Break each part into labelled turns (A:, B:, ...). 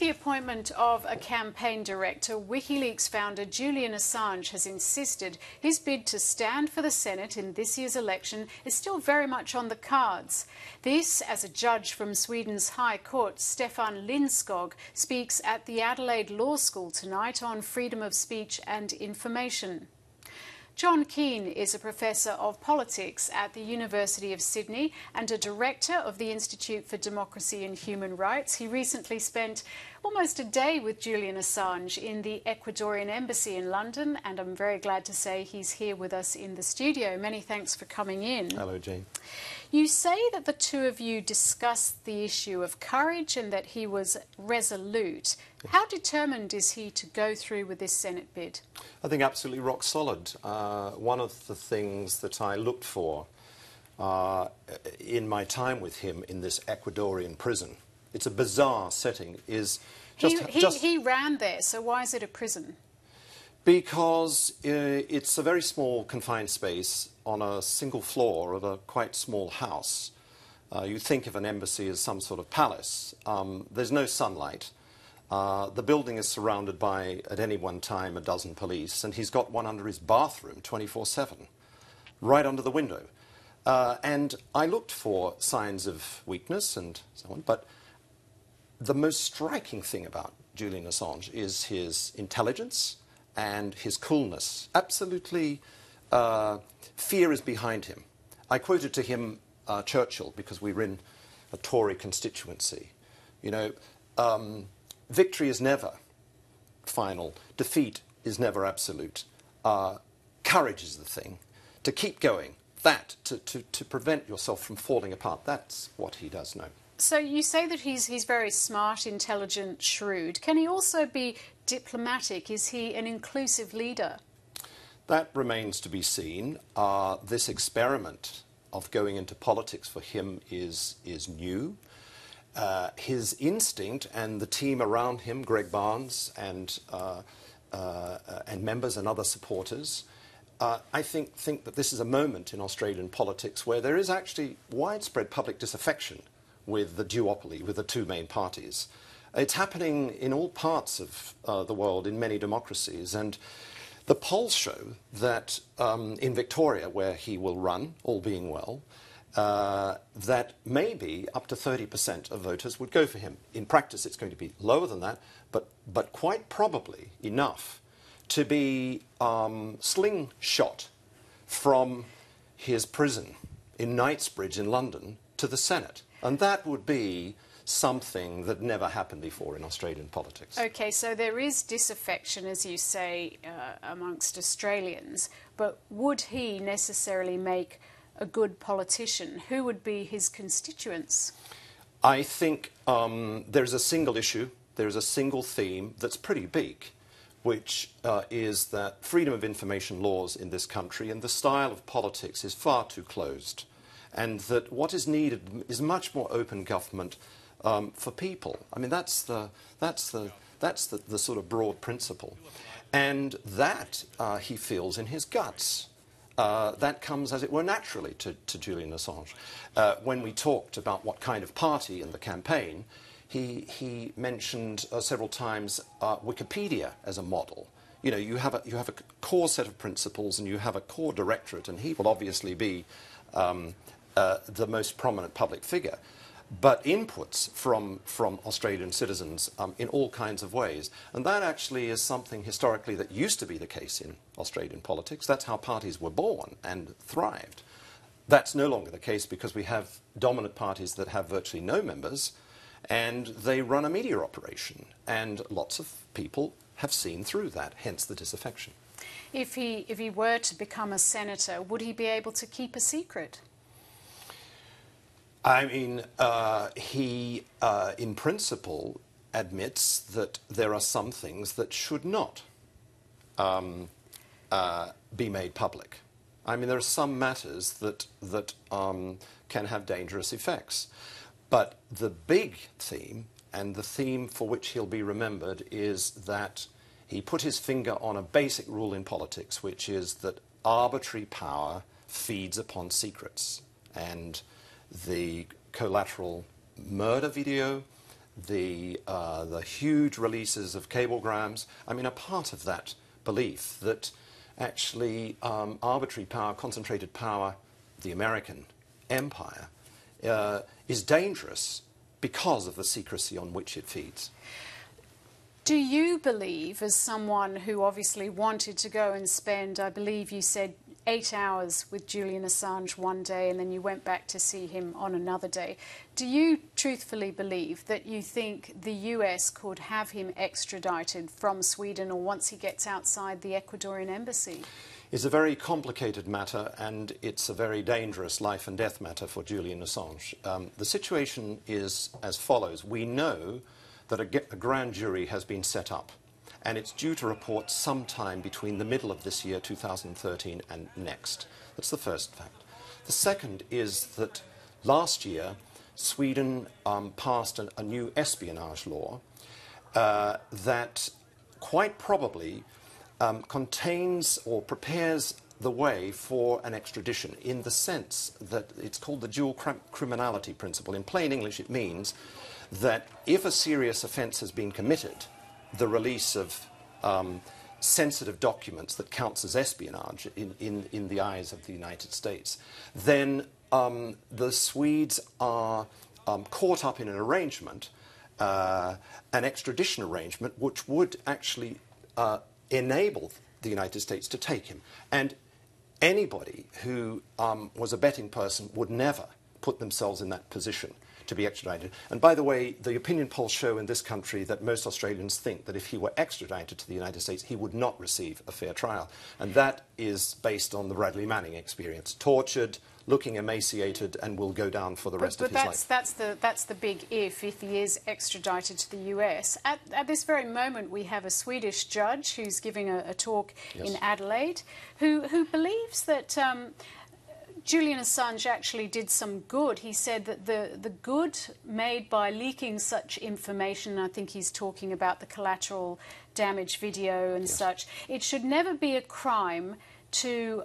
A: the appointment of a campaign director, WikiLeaks founder Julian Assange has insisted his bid to stand for the Senate in this year's election is still very much on the cards. This, as a judge from Sweden's High Court, Stefan Lindskog, speaks at the Adelaide Law School tonight on freedom of speech and information. John Keane is a professor of politics at the University of Sydney and a director of the Institute for Democracy and Human Rights. He recently spent almost a day with Julian Assange in the Ecuadorian embassy in London, and I'm very glad to say he's here with us in the studio. Many thanks for coming in.
B: Hello, Jane.
A: You say that the two of you discussed the issue of courage and that he was resolute. Yes. How determined is he to go through with this Senate bid?
B: I think absolutely rock solid. One of the things that I looked for in my time with him in this Ecuadorian prison, it's a bizarre setting, is
A: He ran there, so why is it a prison?
B: Because it's a very small confined space on a single floor of a quite small house. You think of an embassy as some sort of palace. There's no sunlight. The building is surrounded by, at any one time, a dozen police, and he's got one under his bathroom 24/7, right under the window. And I looked for signs of weakness and so on, but the most striking thing about Julian Assange is his intelligence and his coolness. Absolutely, fear is behind him. I quoted to him Churchill, because we were in a Tory constituency. You know, victory is never final. Defeat is never absolute. Courage is the thing. To keep going, to prevent yourself from falling apart, that's what he does know.
A: So you say that he's very smart, intelligent, shrewd. Can he also be diplomatic? Is he an inclusive leader?
B: That remains to be seen. This experiment of going into politics for him is new. His instinct and the team around him, Greg Barnes and members and other supporters, I think that this is a moment in Australian politics where there is actually widespread public disaffection with the duopoly, with the two main parties. It's happening in all parts of the world, in many democracies, and the polls show that in Victoria, where he will run, all being well, that maybe up to 30% of voters would go for him. In practice, it's going to be lower than that, but quite probably enough to be slingshot from his prison in Knightsbridge in London to the Senate. And that would be something that never happened before in Australian politics.
A: OK, so there is disaffection, as you say, amongst Australians, but would he necessarily make a good politician? Who would be his constituents?
B: I think there's a single issue, there's a single theme that's pretty big, which is that freedom of information laws in this country and the style of politics is far too closed, and that what is needed is much more open government for people. I mean, that's the sort of broad principle, and that he feels in his guts. That comes, as it were, naturally to Julian Assange. When we talked about what kind of party in the campaign, he mentioned several times Wikipedia as a model. You know, you have a core set of principles and you have a core directorate, and he will obviously be the most prominent public figure. But inputs from Australian citizens in all kinds of ways. And that actually is something historically that used to be the case in Australian politics. That's how parties were born and thrived. That's no longer the case because we have dominant parties that have virtually no members, and they run a media operation. And lots of people have seen through that, hence the disaffection.
A: If he were to become a senator, would he be able to keep a secret?
B: I mean, he, in principle, admits that there are some things that should not be made public. I mean, there are some matters that can have dangerous effects. But the big theme, and the theme for which he'll be remembered, is that he put his finger on a basic rule in politics, which is that arbitrary power feeds upon secrets. And the collateral murder video the huge releases of cablegrams, I mean, are part of that belief that actually arbitrary power, concentrated power, the American empire, is dangerous because of the secrecy on which it feeds.
A: Do you believe, as someone who obviously wanted to go and spend, I believe you said, 8 hours with Julian Assange one day and then you went back to see him on another day, do you truthfully believe that you think the US could have him extradited from Sweden, or once he gets outside the Ecuadorian embassy?
B: It's a very complicated matter, and it's a very dangerous life and death matter for Julian Assange. The situation is as follows. We know that a grand jury has been set up, and it's due to report sometime between the middle of this year, 2013, and next. That's the first fact. The second is that last year, Sweden passed a new espionage law that quite probably contains or prepares the way for an extradition, in the sense that it's called the dual criminality principle. In plain English, it means that if a serious offence has been committed, the release of sensitive documents that counts as espionage in the eyes of the United States, then the Swedes are caught up in an arrangement, an extradition arrangement, which would actually enable the United States to take him. And anybody who was a betting person would never put themselves in that position to be extradited. And by the way, the opinion polls show in this country that most Australians think that if he were extradited to the United States, he would not receive a fair trial. And that is based on the Bradley Manning experience. Tortured, looking emaciated, and will go down for the rest of his life.
A: That's the big if he is extradited to the US. At this very moment, we have a Swedish judge who's giving a talk in Adelaide who believes that Julian Assange actually did some good. He said that the good made by leaking such information, I think he's talking about the collateral damage video and such, it should never be a crime to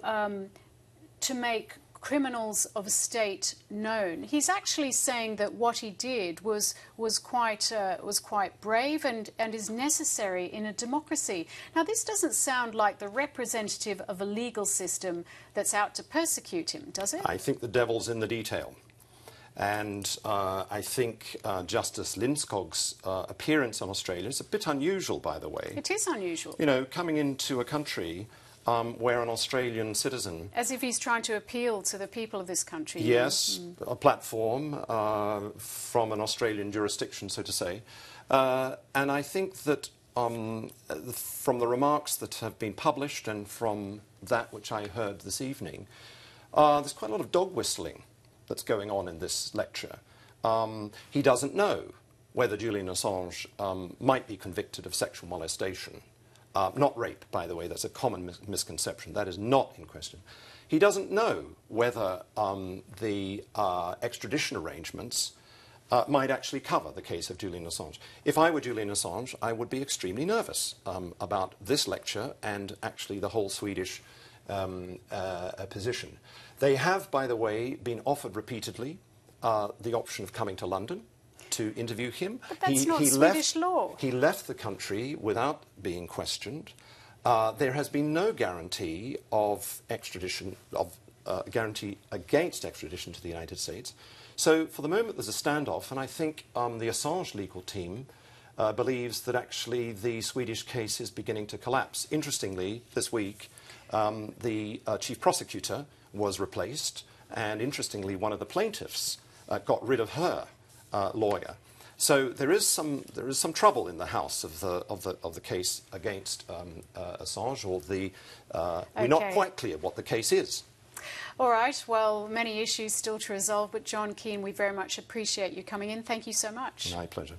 A: make criminals of state known. He's actually saying that what he did was quite brave and is necessary in a democracy. Now, this doesn't sound like the representative of a legal system that's out to persecute him, does it?
B: I think the devil's in the detail. And I think Justice Lindskog's appearance on Australia is a bit unusual, by the way.
A: It is unusual.
B: You know, coming into a country where an Australian citizen...
A: As if he's trying to appeal to the people of this country.
B: Yes, a platform from an Australian jurisdiction, so to say. And I think that from the remarks that have been published and from that which I heard this evening, there's quite a lot of dog whistling that's going on in this lecture. He doesn't know whether Julian Assange might be convicted of sexual molestation. Not rape, by the way. That's a common misconception. That is not in question. He doesn't know whether the extradition arrangements might actually cover the case of Julian Assange. If I were Julian Assange, I would be extremely nervous about this lecture and actually the whole Swedish position. They have, by the way, been offered repeatedly the option of coming to London to interview him.
A: But that's not Swedish law.
B: He left the country without being questioned. There has been no guarantee of extradition, guarantee against extradition to the United States. So for the moment there's a standoff, and I think the Assange legal team believes that actually the Swedish case is beginning to collapse. Interestingly, this week the chief prosecutor was replaced, and interestingly one of the plaintiffs got rid of her lawyer. So there is some trouble in the house of the case against Assange, or we're not quite clear what the case is.
A: All right. Well, many issues still to resolve, but John Keane, we very much appreciate you coming in. Thank you so much.
B: My pleasure.